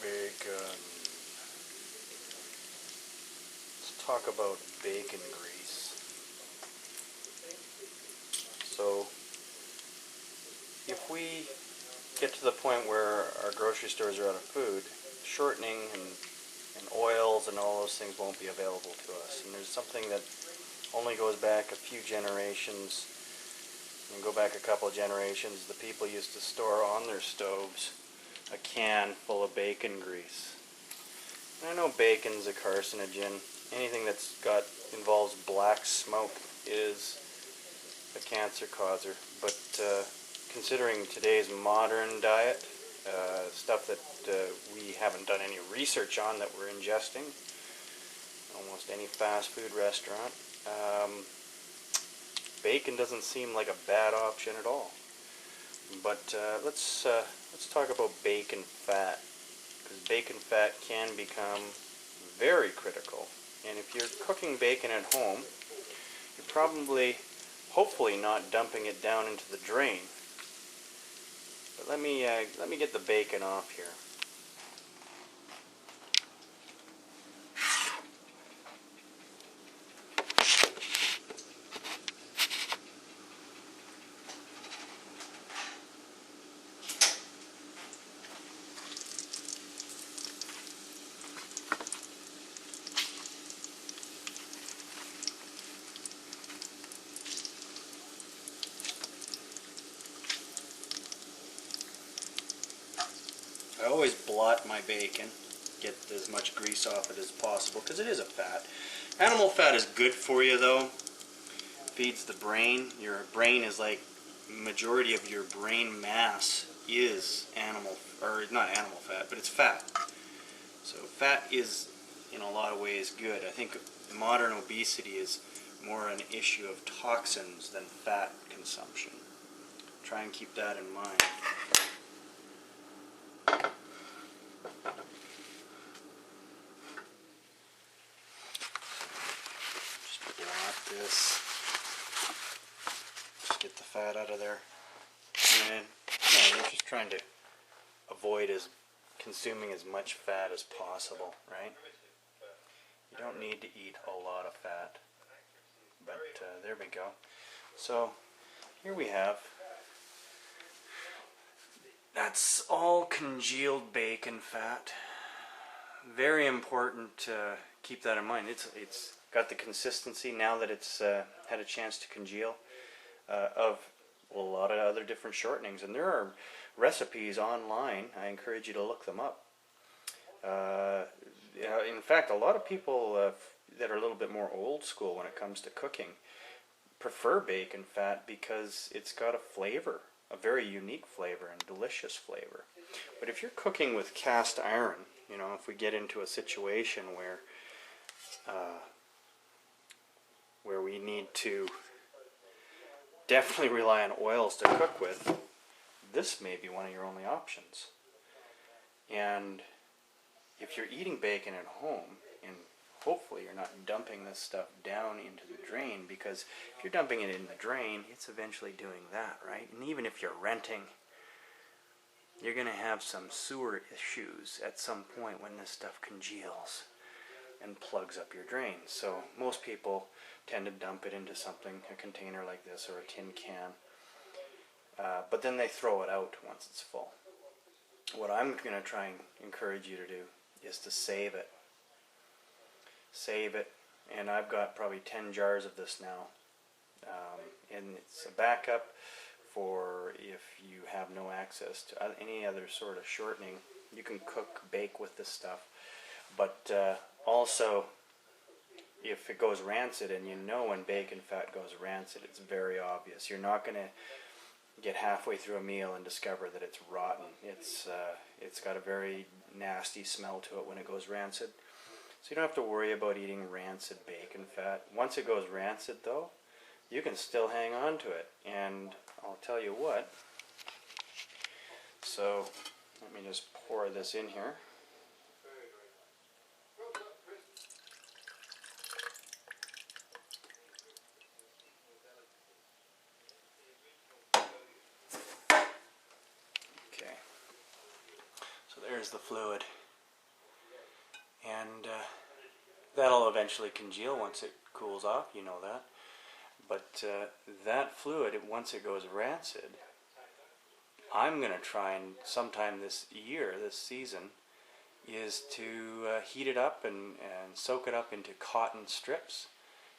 Bacon. Let's talk about bacon grease. So, if we get to the point where our grocery stores are out of food, shortening and oils and all those things won't be available to us. And there's something that only goes back a few generations. And go back a couple of generations, the people used to store on their stoves a can full of bacon grease. And I know bacon's a carcinogen. Anything that's involves black smoke is a cancer causer. But considering today's modern diet, stuff that we haven't done any research on that we're ingesting, almost any fast food restaurant, bacon doesn't seem like a bad option at all. But let's talk about bacon fat, because bacon fat can become very critical. And if you're cooking bacon at home, you're probably, hopefully, not dumping it down into the drain. But let me get the bacon off here. I always blot my bacon, get as much grease off it as possible, because it is a fat. Animal fat is good for you though. Feeds the brain. Your brain is like, majority of your brain mass is not animal fat, but it's fat. So fat is in a lot of ways good. I think modern obesity is more an issue of toxins than fat consumption. Try and keep that in mind. This. Just get the fat out of there. And you're just trying to avoid consuming as much fat as possible, right? You don't need to eat a lot of fat. But there we go. So here we have. That's all congealed bacon fat. Very important to keep that in mind. It's got the consistency, now that it's had a chance to congeal, of a lot of other different shortenings. And there are recipes online. I encourage you to look them up. In fact, a lot of people that are a little bit more old school when it comes to cooking prefer bacon fat because it's got a flavor, a very unique flavor and delicious flavor. But if you're cooking with cast iron, if we get into a situation where we need to definitely rely on oils to cook with, this may be one of your only options. And if you're eating bacon at home, and hopefully you're not dumping this stuff down into the drain, because if you're dumping it in the drain, it's eventually doing that, right? And even if you're renting, you're going to have some sewer issues at some point when this stuff congeals and plugs up your drain. So most people tend to dump it into something, a container like this or a tin can, but then they throw it out once it's full. What I'm going to try and encourage you to do is to save it. Save it, and I've got probably 10 jars of this now, and it's a backup for if you have no access to any other sort of shortening. You can bake with this stuff, but also if it goes rancid, and when bacon fat goes rancid, it's very obvious. You're not going to get halfway through a meal and discover that it's rotten. It's got a very nasty smell to it when it goes rancid. So you don't have to worry about eating rancid bacon fat. Once it goes rancid though, you can still hang on to it. And I'll tell you what. So let me just pour this in here. Okay. So there's the fluid. and that'll eventually congeal once it cools off, you know that. But that fluid, once it goes rancid, I'm going to try and sometime this year, this season, is to heat it up and soak it up into cotton strips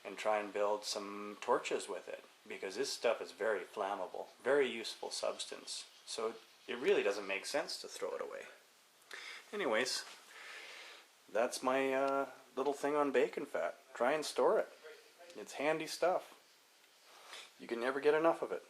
and try and build some torches with it, because this stuff is very flammable, very useful substance. So it really doesn't make sense to throw it away. Anyways, that's my little thing on bacon fat. Try and store it. It's handy stuff. You can never get enough of it.